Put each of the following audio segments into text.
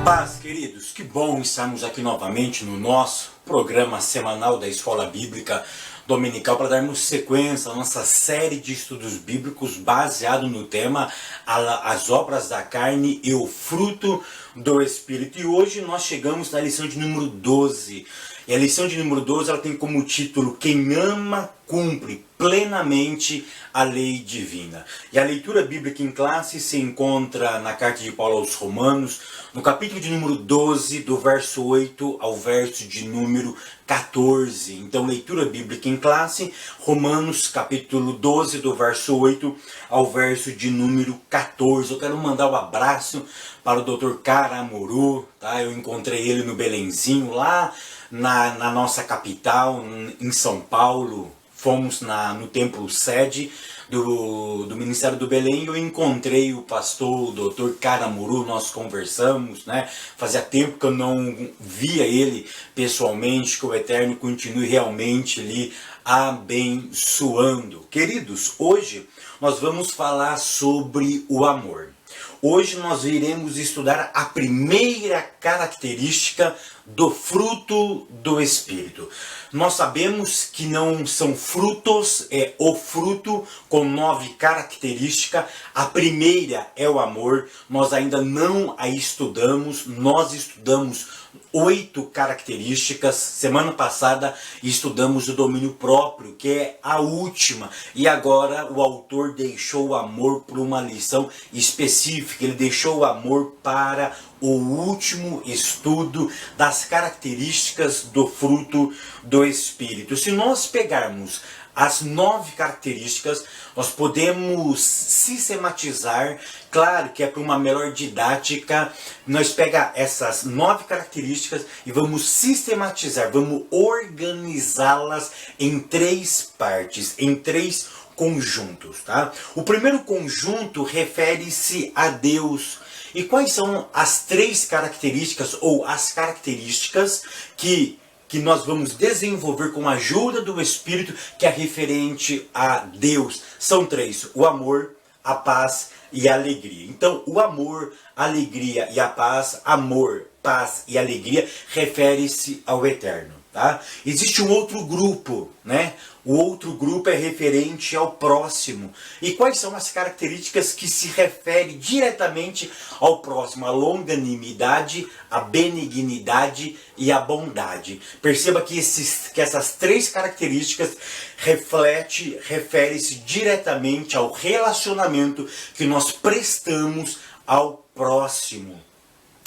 Paz, queridos, que bom estarmos aqui novamente no nosso programa semanal da Escola Bíblica Dominical para darmos sequência à nossa série de estudos bíblicos baseado no tema As Obras da Carne e o Fruto do Espírito. E hoje nós chegamos na lição de número 12. E a lição de número 12 ela tem como título Quem ama, cumpre plenamente a lei divina. E a leitura bíblica em classe se encontra na carta de Paulo aos Romanos, no capítulo de número 12, do verso 8 ao verso de número 14. Então, leitura bíblica em classe, Romanos, capítulo 12, do verso 8 ao verso de número 14. Eu quero mandar um abraço para o Dr. Caramuru, tá? Eu encontrei ele no Belenzinho, lá na nossa capital, em São Paulo. Fomos no templo sede do Ministério do Belém. Eu encontrei o pastor, o Dr. Caramuru, nós conversamos, né? Fazia tempo que eu não via ele pessoalmente, que o Eterno continue realmente ali abençoando. Queridos, hoje nós vamos falar sobre o amor. Hoje nós iremos estudar a primeira característica do fruto do Espírito. Nós sabemos que não são frutos, é o fruto com 9 características. A primeira é o amor, nós ainda não a estudamos, nós estudamos 8 características. Semana passada estudamos o domínio próprio, que é a última. E agora o autor deixou o amor para uma lição específica. Ele deixou o amor para o último estudo das características do fruto do Espírito. Se nós pegarmos as 9 características, nós podemos sistematizar, claro que é para uma melhor didática, nós pegamos essas 9 características e vamos sistematizar, vamos organizá-las em 3 partes, em 3 conjuntos, tá? O primeiro conjunto refere-se a Deus. E quais são as 3 características ou as características que nós vamos desenvolver com a ajuda do Espírito, que é referente a Deus? São 3, o amor, a paz e a alegria. Então, o amor, a alegria e a paz, amor, paz e alegria, refere-se ao Eterno. Tá? Existe um outro grupo, né? O outro grupo é referente ao próximo. E quais são as características que se referem diretamente ao próximo? A longanimidade, a benignidade e a bondade. Perceba que essas 3 características refere-se diretamente ao relacionamento que nós prestamos ao próximo.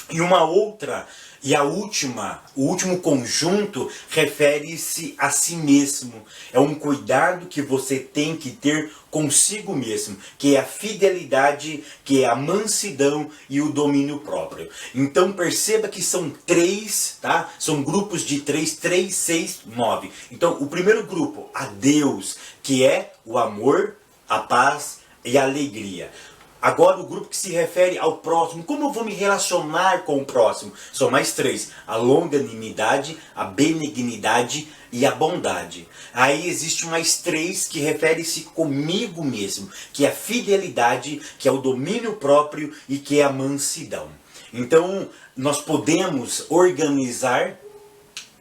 E uma outra, e a última, o último conjunto refere-se a si mesmo. É um cuidado que você tem que ter consigo mesmo, que é a fidelidade, que é a mansidão e o domínio próprio. Então perceba que são 3, tá? São grupos de 3, 6, 9. Então o primeiro grupo, a Deus, que é o amor, a paz e a alegria. Agora o grupo que se refere ao próximo. Como eu vou me relacionar com o próximo? São mais 3. A longanimidade, a benignidade e a bondade. Aí existe mais 3 que refere-se comigo mesmo. Que é a fidelidade, que é o domínio próprio e que é a mansidão. Então nós podemos organizar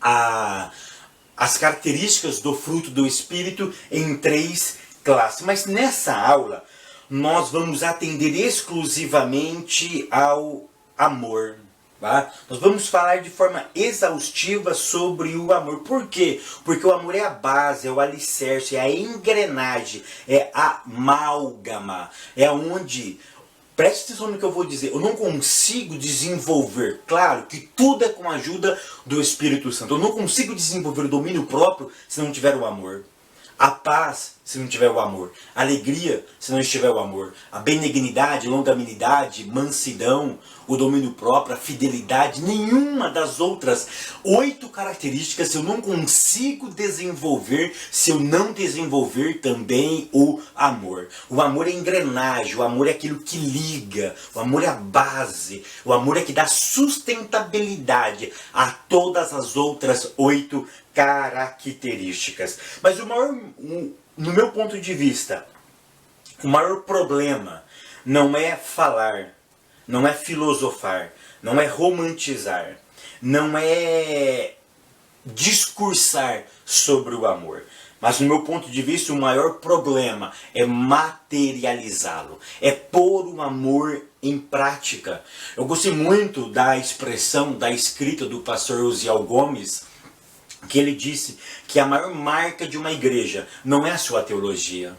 as características do fruto do Espírito em 3 classes. Mas nessa aula nós vamos atender exclusivamente ao amor. Tá? Nós vamos falar de forma exaustiva sobre o amor. Por quê? Porque o amor é a base, é o alicerce, é a engrenagem, é a amálgama. É onde, preste atenção no que eu vou dizer, eu não consigo desenvolver, claro que tudo é com a ajuda do Espírito Santo. Eu não consigo desenvolver o domínio próprio se não tiver o amor. A paz, se não tiver o amor. A alegria, se não estiver o amor. A benignidade, longanimidade, mansidão, o domínio próprio, a fidelidade. Nenhuma das outras 8 características eu não consigo desenvolver se eu não desenvolver também o amor. O amor é engrenagem, o amor é aquilo que liga, o amor é a base, o amor é que dá sustentabilidade a todas as outras 8 características. Mas o maior, no meu ponto de vista, o maior problema não é falar, não é filosofar, não é romantizar, não é discursar sobre o amor. Mas, no meu ponto de vista, o maior problema é materializá-lo, é pôr o amor em prática. Eu gostei muito da expressão, da escrita do pastor Osiel Gomes, que ele disse que a maior marca de uma igreja não é a sua teologia.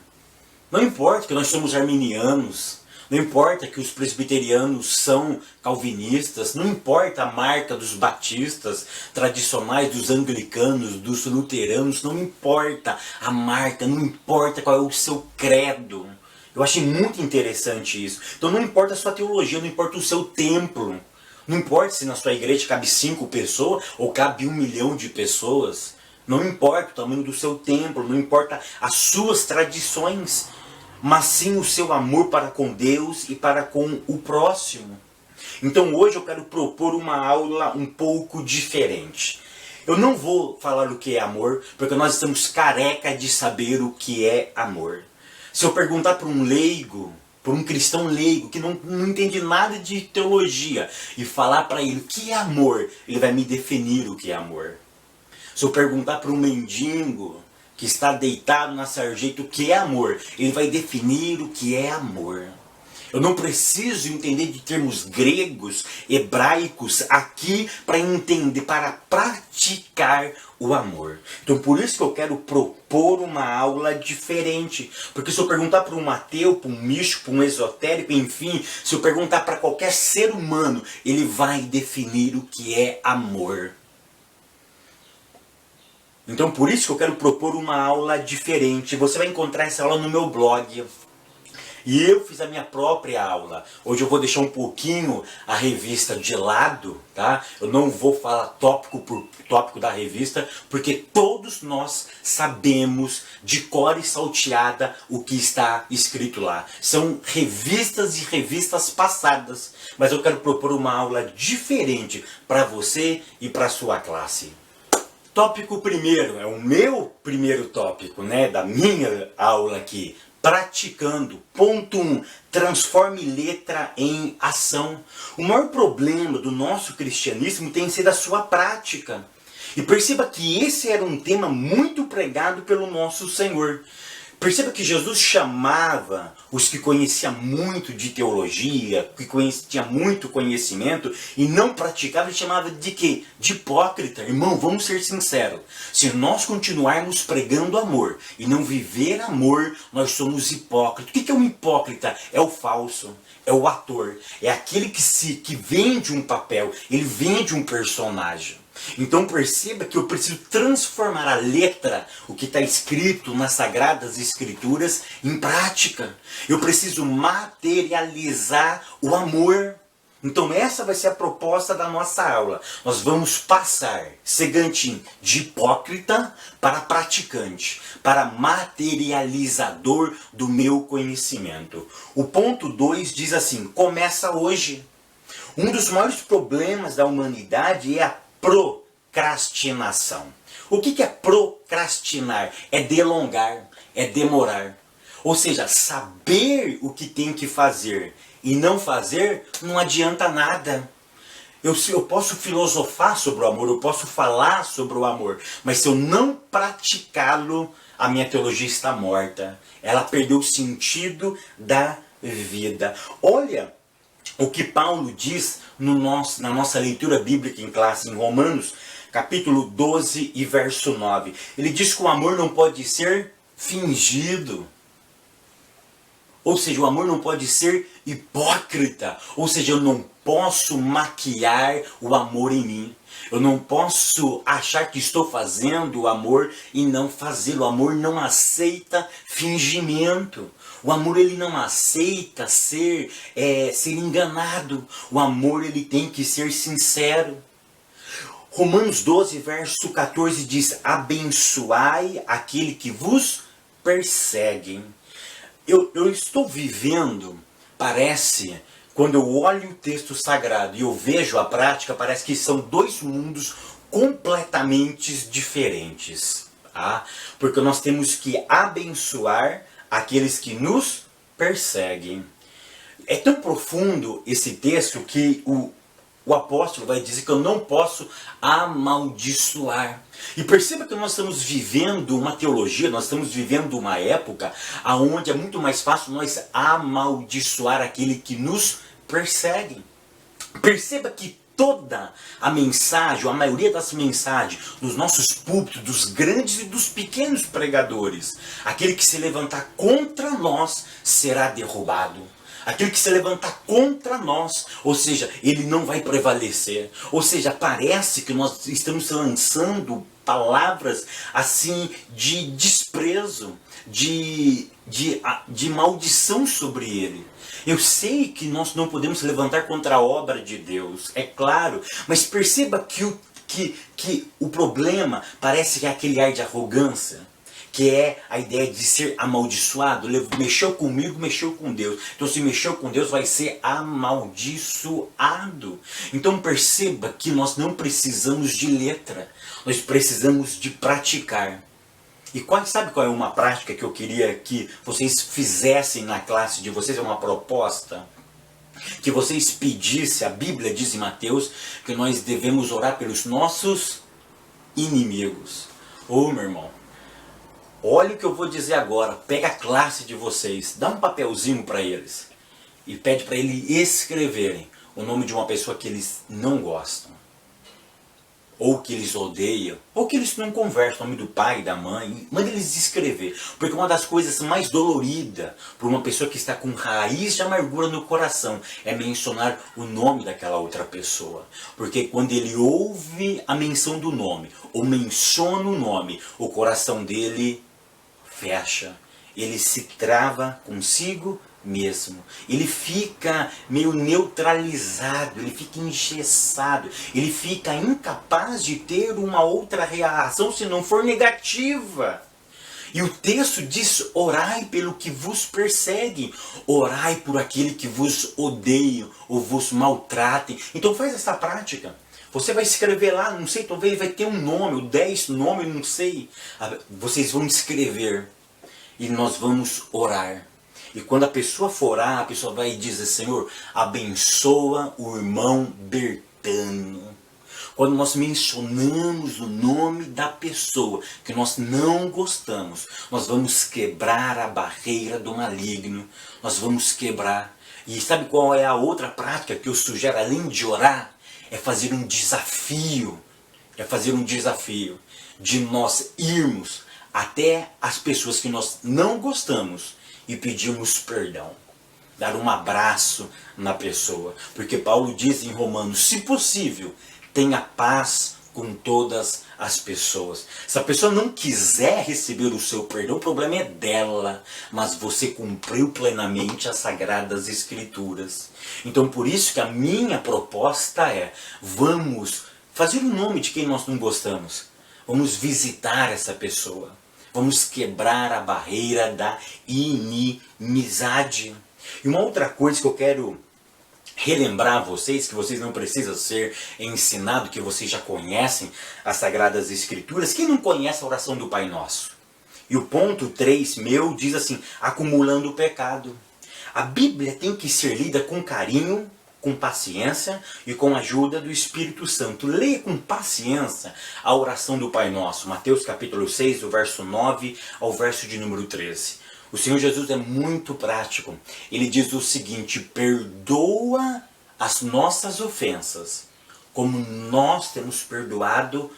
Não importa que nós somos arminianos, não importa que os presbiterianos são calvinistas, não importa a marca dos batistas tradicionais, dos anglicanos, dos luteranos, não importa a marca, não importa qual é o seu credo. Eu achei muito interessante isso. Então não importa a sua teologia, não importa o seu templo. Não importa se na sua igreja cabe 5 pessoas ou cabe 1 milhão de pessoas. Não importa o tamanho do seu templo, não importa as suas tradições, mas sim o seu amor para com Deus e para com o próximo. Então hoje eu quero propor uma aula um pouco diferente. Eu não vou falar o que é amor, porque nós estamos careca de saber o que é amor. Se eu perguntar para um leigo, para um cristão leigo que não entende nada de teologia e falar para ele o que é amor, ele vai me definir o que é amor. Se eu perguntar para um mendigo que está deitado na sarjeta o que é amor, ele vai definir o que é amor. Eu não preciso entender de termos gregos, hebraicos aqui para entender, para praticar o amor. Então por isso que eu quero propor uma aula diferente. Porque se eu perguntar para um ateu, para um místico, para um esotérico, enfim, se eu perguntar para qualquer ser humano, ele vai definir o que é amor. Então por isso que eu quero propor uma aula diferente. Você vai encontrar essa aula no meu blog. E eu fiz a minha própria aula. Hoje eu vou deixar um pouquinho a revista de lado, tá? Eu não vou falar tópico por tópico da revista, porque todos nós sabemos de cor e salteada o que está escrito lá. São revistas e revistas passadas, mas eu quero propor uma aula diferente para você e para sua classe. Tópico primeiro, é o meu primeiro tópico, né, da minha aula aqui. Praticando. Ponto 1. Transforme letra em ação. O maior problema do nosso cristianismo tem sido a sua prática. E perceba que esse era um tema muito pregado pelo nosso Senhor. Perceba que Jesus chamava os que conheciam muito de teologia, que tinham muito conhecimento e não praticavam, ele chamava de quê? De hipócrita. Irmão, vamos ser sinceros. Se nós continuarmos pregando amor e não viver amor, nós somos hipócritas. O que é um hipócrita? É o falso, é o ator, é aquele que vende um papel, ele vende um personagem. Então perceba que eu preciso transformar a letra, o que está escrito nas Sagradas Escrituras, em prática. Eu preciso materializar o amor. Então essa vai ser a proposta da nossa aula. Nós vamos passar, Segantim, de hipócrita para praticante, para materializador do meu conhecimento. O ponto 2 diz assim, começa hoje. Um dos maiores problemas da humanidade é a procrastinação. O que é procrastinar? É delongar, é demorar. Ou seja, saber o que tem que fazer e não fazer não adianta nada. Eu posso filosofar sobre o amor, eu posso falar sobre o amor, mas se eu não praticá-lo, a minha teologia está morta. Ela perdeu o sentido da vida. Olha o que Paulo diz na nossa leitura bíblica em classe, em Romanos, capítulo 12 e verso 9. Ele diz que o amor não pode ser fingido. Ou seja, o amor não pode ser hipócrita. Ou seja, eu não posso maquiar o amor em mim. Eu não posso achar que estou fazendo o amor e não fazê-lo. O amor não aceita fingimento. O amor ele não aceita ser enganado. O amor ele tem que ser sincero. Romanos 12, verso 14 diz, abençoai aquele que vos persegue. Eu estou vivendo, parece, quando eu olho o texto sagrado e eu vejo a prática, parece que são dois mundos completamente diferentes. Tá? Porque nós temos que abençoar aqueles que nos perseguem. É tão profundo esse texto que o apóstolo vai dizer que eu não posso amaldiçoar. E perceba que nós estamos vivendo uma teologia, nós estamos vivendo uma época onde é muito mais fácil nós amaldiçoar aquele que nos persegue. Perceba que toda a mensagem, a maioria das mensagens dos nossos púlpitos, dos grandes e dos pequenos pregadores, aquele que se levantar contra nós será derrubado. Aquele que se levantar contra nós, ou seja, ele não vai prevalecer. Ou seja, parece que nós estamos lançando palavras assim de desprezo, de maldição sobre ele. Eu sei que nós não podemos se levantar contra a obra de Deus, é claro, mas perceba que o problema parece que é aquele ar de arrogância, que é a ideia de ser amaldiçoado. Mexeu comigo, mexeu com Deus. Então se mexeu com Deus, vai ser amaldiçoado. Então perceba que nós não precisamos de letra, nós precisamos de praticar. E sabe qual é uma prática que eu queria que vocês fizessem na classe de vocês? É uma proposta. Que vocês pedissem, a Bíblia diz em Mateus, que nós devemos orar pelos nossos inimigos. Ô meu irmão, olha o que eu vou dizer agora. Pega a classe de vocês, dá um papelzinho para eles e pede para eles escreverem o nome de uma pessoa que eles não gostam, ou que eles odeiam, ou que eles não conversam, o nome do pai, da mãe. Manda eles escrever, porque uma das coisas mais doloridas para uma pessoa que está com raiz de amargura no coração é mencionar o nome daquela outra pessoa. Porque quando ele ouve a menção do nome, ou menciona o nome, o coração dele fecha, ele se trava consigo mesmo, ele fica meio neutralizado, ele fica engessado, ele fica incapaz de ter uma outra reação se não for negativa. E o texto diz: orai pelo que vos persegue, orai por aquele que vos odeia ou vos maltrate. Então faz essa prática. Você vai escrever lá, não sei, talvez vai ter um nome, ou 10 nomes, não sei. Vocês vão escrever e nós vamos orar. E quando a pessoa for orar, a pessoa vai dizer: Senhor, abençoa o irmão Bertano. Quando nós mencionamos o nome da pessoa que nós não gostamos, nós vamos quebrar a barreira do maligno. Nós vamos quebrar. E sabe qual é a outra prática que eu sugiro, além de orar? É fazer um desafio. É fazer um desafio de nós irmos até as pessoas que nós não gostamos e pedirmos perdão. Dar um abraço na pessoa. Porque Paulo diz em Romanos: se possível, tenha paz com todas as pessoas. Se a pessoa não quiser receber o seu perdão, o problema é dela. Mas você cumpriu plenamente as Sagradas Escrituras. Então por isso que a minha proposta é: vamos fazer o nome de quem nós não gostamos. Vamos visitar essa pessoa. Vamos quebrar a barreira da inimizade. E uma outra coisa que eu quero relembrar a vocês, que vocês não precisam ser ensinados, que vocês já conhecem as Sagradas Escrituras. Quem não conhece a oração do Pai Nosso? E o ponto 3 meu diz assim: acumulando o pecado. A Bíblia tem que ser lida com carinho, com paciência e com a ajuda do Espírito Santo. Leia com paciência a oração do Pai Nosso. Mateus capítulo 6, do verso 9 ao verso de número 13. O Senhor Jesus é muito prático. Ele diz o seguinte: perdoa as nossas ofensas, como nós temos perdoado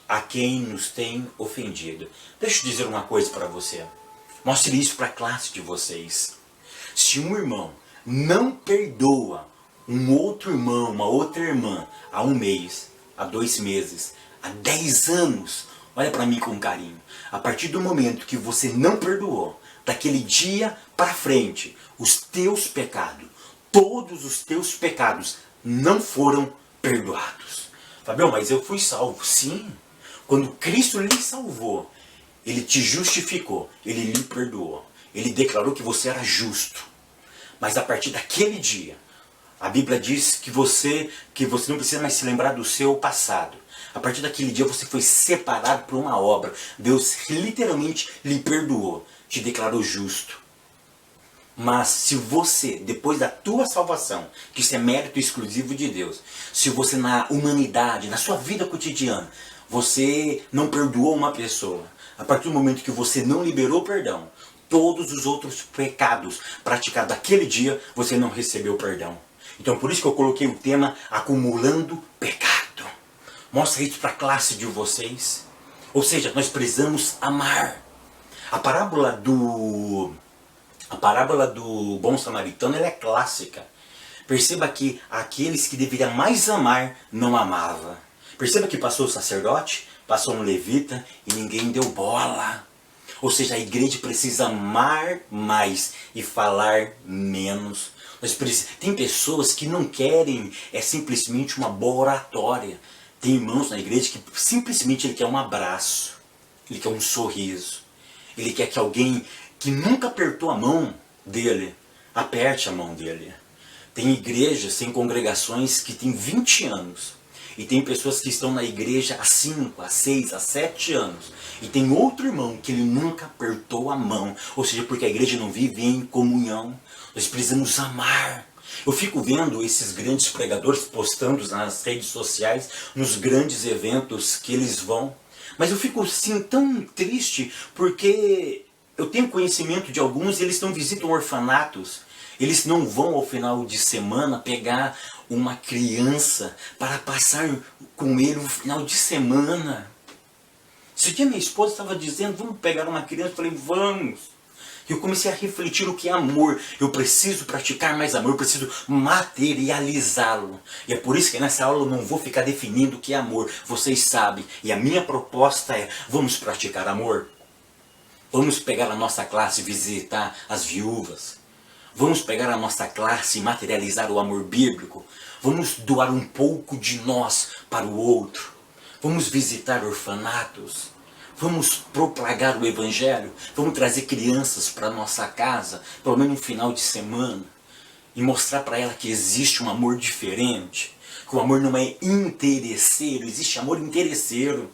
a quem nos tem ofendido. Deixa eu dizer uma coisa para você. Mostre isso para a classe de vocês. Se um irmão não perdoa um outro irmão, uma outra irmã, há 1 mês, há 2 meses, há 10 anos, olha para mim com carinho. A partir do momento que você não perdoou, daquele dia para frente, os teus pecados, todos os teus pecados não foram perdoados. Fabião, mas eu fui salvo. Sim, quando Cristo lhe salvou, Ele te justificou, Ele lhe perdoou. Ele declarou que você era justo. Mas a partir daquele dia, a Bíblia diz que você não precisa mais se lembrar do seu passado. A partir daquele dia você foi separado por uma obra. Deus literalmente lhe perdoou, te declarou justo. Mas se você, depois da tua salvação, que isso é mérito exclusivo de Deus, se você na humanidade, na sua vida cotidiana, você não perdoou uma pessoa, a partir do momento que você não liberou perdão, todos os outros pecados praticados daquele dia, você não recebeu perdão. Então por isso que eu coloquei o tema acumulando pecado. Mostra isso para a classe de vocês. Ou seja, nós precisamos amar. A parábola do bom samaritano, ela é clássica. Perceba que aqueles que deveriam mais amar, não amavam. Perceba que passou o sacerdote, passou um levita e ninguém deu bola. Ou seja, a igreja precisa amar mais e falar menos. Tem pessoas que não querem simplesmente uma boa oratória. Tem irmãos na igreja que simplesmente ele quer um abraço, ele quer um sorriso. Ele quer que alguém que nunca apertou a mão dele, aperte a mão dele. Tem igrejas, tem congregações que têm 20 anos. E tem pessoas que estão na igreja há 5, há 6, há 7 anos. E tem outro irmão que ele nunca apertou a mão. Ou seja, porque a igreja não vive em comunhão. Nós precisamos amar. Eu fico vendo esses grandes pregadores postando nas redes sociais, nos grandes eventos que eles vão. Mas eu fico assim tão triste porque eu tenho conhecimento de alguns e eles não visitam orfanatos. Eles não vão ao final de semana pegar uma criança para passar com ele o final de semana. Esse dia minha esposa estava dizendo, vamos pegar uma criança. Eu falei, vamos. E eu comecei a refletir o que é amor. Eu preciso praticar mais amor, eu preciso materializá-lo. E é por isso que nessa aula eu não vou ficar definindo o que é amor. Vocês sabem. E a minha proposta é, vamos praticar amor? Vamos pegar a nossa classe e visitar as viúvas. Vamos pegar a nossa classe e materializar o amor bíblico. Vamos doar um pouco de nós para o outro. Vamos visitar orfanatos. Vamos propagar o Evangelho. Vamos trazer crianças para a nossa casa, pelo menos no final de semana. E mostrar para ela que existe um amor diferente. Que o amor não é interesseiro, existe amor interesseiro.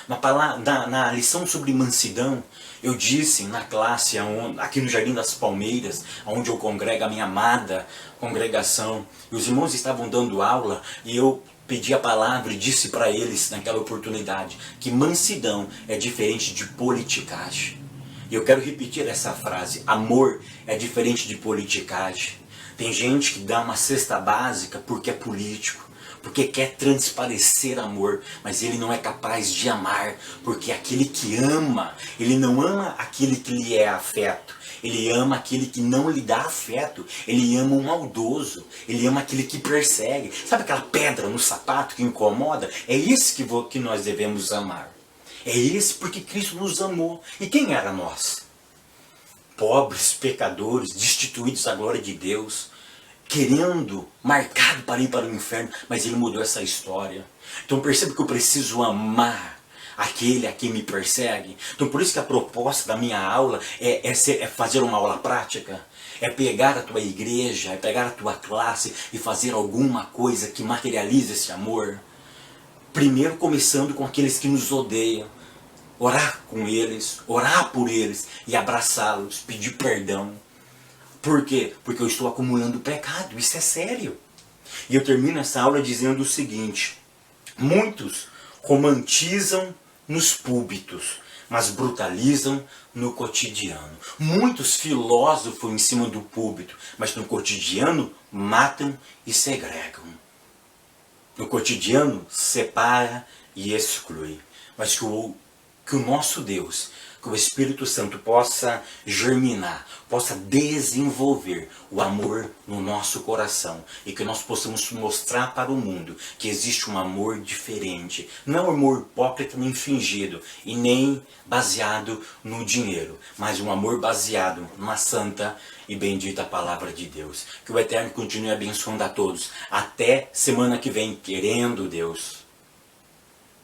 Na lição sobre mansidão, eu disse na classe aqui no Jardim das Palmeiras, onde eu congrego a minha amada congregação, e os irmãos estavam dando aula e eu pedi a palavra e disse para eles naquela oportunidade que mansidão é diferente de politicagem. E eu quero repetir essa frase, amor é diferente de politicagem. Tem gente que dá uma cesta básica porque é político, porque quer transparecer amor, mas ele não é capaz de amar, porque aquele que ama, ele não ama aquele que lhe é afeto, ele ama aquele que não lhe dá afeto, ele ama o maldoso, ele ama aquele que persegue. Sabe aquela pedra no sapato que incomoda? É esse que nós devemos amar. É esse porque Cristo nos amou. E quem era nós? Pobres, pecadores, destituídos da glória de Deus, querendo, marcado para ir para o inferno, mas ele mudou essa história. Então perceba que eu preciso amar aquele a quem me persegue. Então por isso que a proposta da minha aula é fazer uma aula prática. É pegar a tua igreja, é pegar a tua classe e fazer alguma coisa que materialize esse amor. Primeiro começando com aqueles que nos odeiam. Orar com eles, orar por eles e abraçá-los, pedir perdão. Por quê? Porque eu estou acumulando pecado, isso é sério. E eu termino essa aula dizendo o seguinte: muitos romantizam nos púlpitos, mas brutalizam no cotidiano. Muitos filósofos em cima do púlpito, mas no cotidiano matam e segregam. No cotidiano separa e exclui. Mas que o nosso Deus, que o Espírito Santo possa germinar, possa desenvolver o amor no nosso coração e que nós possamos mostrar para o mundo que existe um amor diferente. Não é um amor hipócrita nem fingido e nem baseado no dinheiro, mas um amor baseado na santa e bendita palavra de Deus. Que o Eterno continue abençoando a todos. Até semana que vem, querendo Deus.